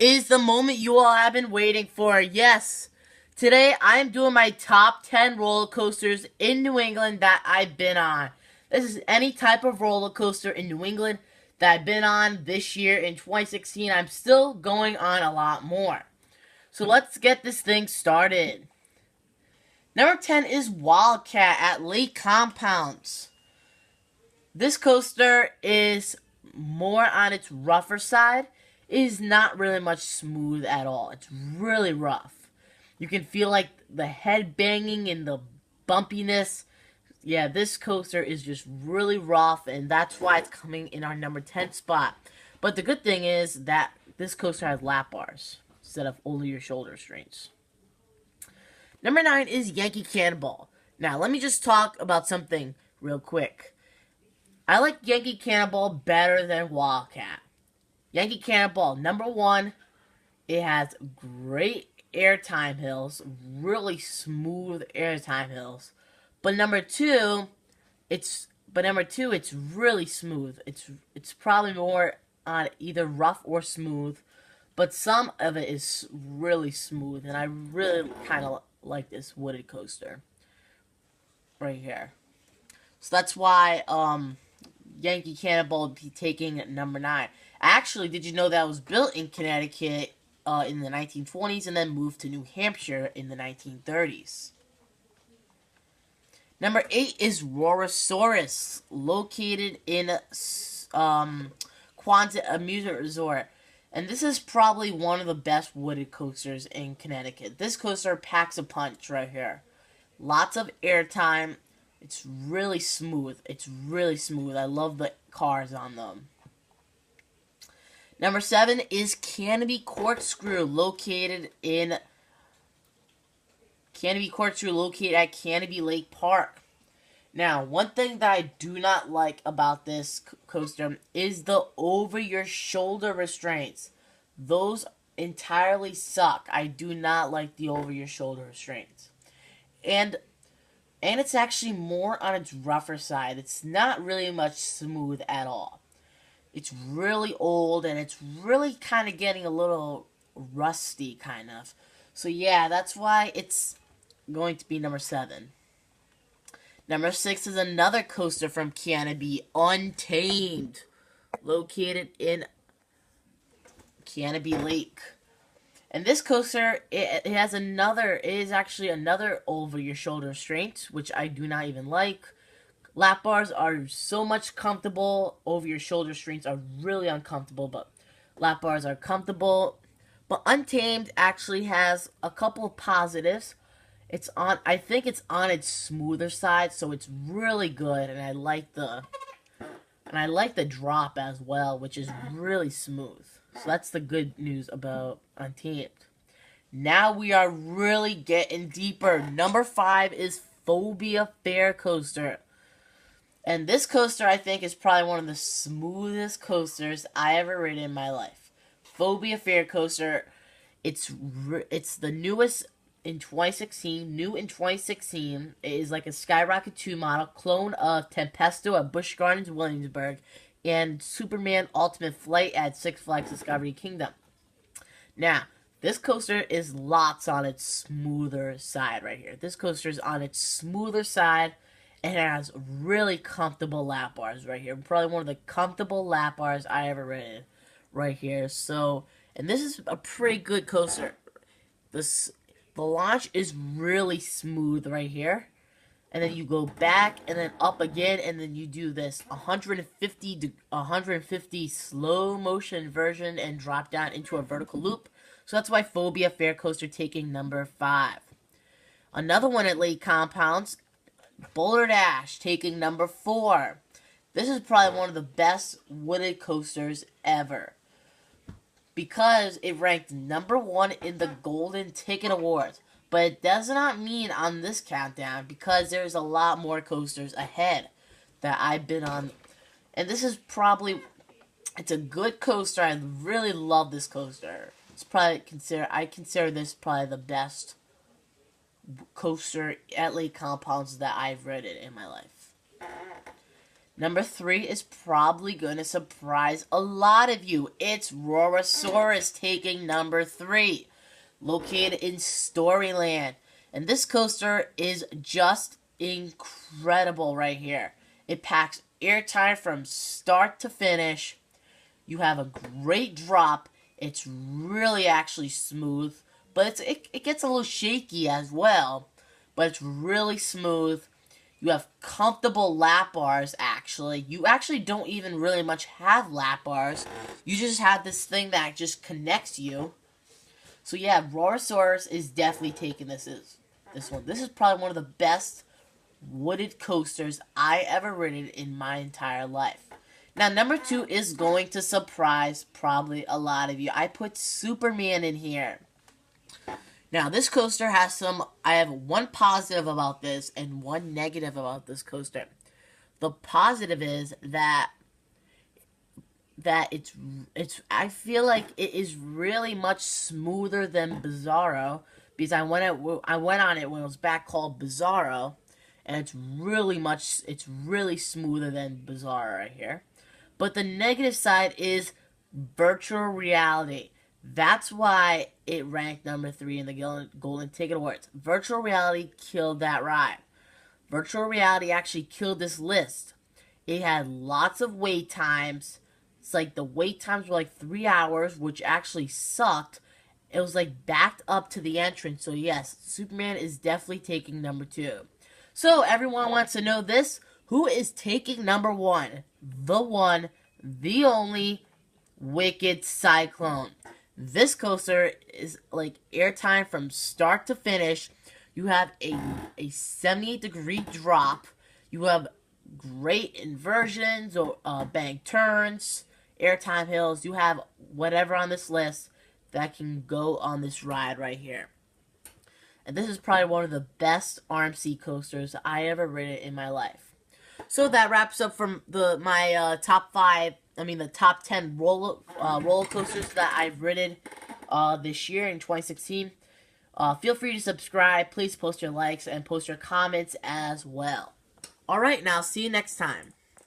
is the moment you all have been waiting for. Yes, today I am doing my top 10 roller coasters in New England that I've been on. This is any type of roller coaster in New England that I've been on this year in 2016. I'm still going on a lot more. So let's get this thing started. Number 10 is Wildcat at Lake Compounds. This coaster is more on its rougher side. It is not really much smooth at all. It's really rough. You can feel like the head banging and the bumpiness. Yeah, this coaster is just really rough, and that's why it's coming in our number 10 spot. But the good thing is that this coaster has lap bars instead of only your shoulder restraints. Number 9 is Yankee Cannonball. Now, let me just talk about something real quick. I like Yankee Cannonball better than Wildcat. Yankee Cannonball, number 1, it has great airtime hills, really smooth airtime hills. But number 2, it's really smooth. It's probably more on either rough or smooth, but some of it is really smooth, and I really kind of like this wooded coaster right here. So that's why Yankee Cannonball would be taking number 9. Actually, did you know that it was built in Connecticut in the 1920s and then moved to New Hampshire in the 1930s? Number 8 is Rorosaurus, located in Quonset Amusement Resort. And this is probably one of the best wooded coasters in Connecticut. This coaster packs a punch right here. Lots of airtime. It's really smooth. I love the cars on them. Number 7 is Canopy Corkscrew, located at Canopy Lake Park. Now, one thing that I do not like about this coaster is the over-your-shoulder restraints. Those entirely suck. I do not like the over-your-shoulder restraints. And it's actually more on its rougher side. It's not really much smooth at all. It's really old, and it's really kind of getting a little rusty, kind of. So yeah, that's why it's going to be number 7. Number 6 is another coaster from Canopy, Untamed, located in Canopy Lake. And this coaster, it is actually another over-your-shoulder restraint, which I do not even like. Lap bars are so much comfortable. Over-your-shoulder restraints are really uncomfortable, but lap bars are comfortable. But Untamed actually has a couple of positives. I think it's on its smoother side, so it's really good, and I like the drop as well, which is really smooth. So that's the good news about Untamed. Now we are really getting deeper. Number 5 is Phobia Fair Coaster. And this coaster, I think, is probably one of the smoothest coasters I ever ridden in my life. Phobia Fair Coaster, it's the newest in 2016, new in 2016. It is like a Skyrocket 2 model, clone of Tempesto at Busch Gardens, Williamsburg, and Superman Ultimate Flight at Six Flags Discovery Kingdom. Now, this coaster is lots on its smoother side right here. This coaster is on its smoother side, and it has really comfortable lap bars right here. Probably one of the comfortable lap bars I ever ridden right here. So, and this is a pretty good coaster. The launch is really smooth right here. And then you go back and then up again, and then you do this 150 slow motion version and drop down into a vertical loop. So that's why Phobia Fair Coaster taking number 5. Another one at Lake Compounds, Boulder Dash taking number 4. This is probably one of the best wooded coasters ever, because it ranked number 1 in the Golden Ticket Awards. But it does not mean on this countdown, because there's a lot more coasters ahead that I've been on. And this is it's a good coaster. I really love this coaster. I consider this probably the best coaster at Lake Compounds that I've ridden in my life. Number 3 is probably going to surprise a lot of you. It's Rorosaurus taking number 3, located in Storyland. And this coaster is just incredible right here. It packs airtime from start to finish. You have a great drop. It's really actually smooth, but it gets a little shaky as well, but it's really smooth. You have comfortable lap bars, actually. You actually don't even really much have lap bars. You just have this thing that just connects you. So yeah, Rorosaurus is definitely taking this one. This is probably one of the best wooded coasters I ever ridden in my entire life. Now, number 2 is going to surprise probably a lot of you. I put Superman in here. Now, this coaster has I have one positive about this and one negative about this coaster. The positive is that I feel like it is really much smoother than Bizarro, because I went on it when it was back called Bizarro, and it's really smoother than Bizarro right here. But the negative side is virtual reality. That's why it ranked number 3 in the Golden Ticket Awards. Virtual reality killed that ride. Virtual reality actually killed this list. It had lots of wait times. It's like the wait times were like 3 hours, which actually sucked. It was like backed up to the entrance. So yes, Superman is definitely taking number 2. So everyone wants to know this. Who is taking number 1? The one, the only, Wicked Cyclone. This coaster is like airtime from start to finish. You have a 78-degree drop. You have great inversions or bank turns, airtime hills. You have whatever on this list that can go on this ride right here. And this is probably one of the best RMC coasters I ever ridden in my life. So that wraps up from my top 10 roller coasters that I've ridden this year in 2016. Feel free to subscribe. Please post your likes and post your comments as well. Alright, now see you next time.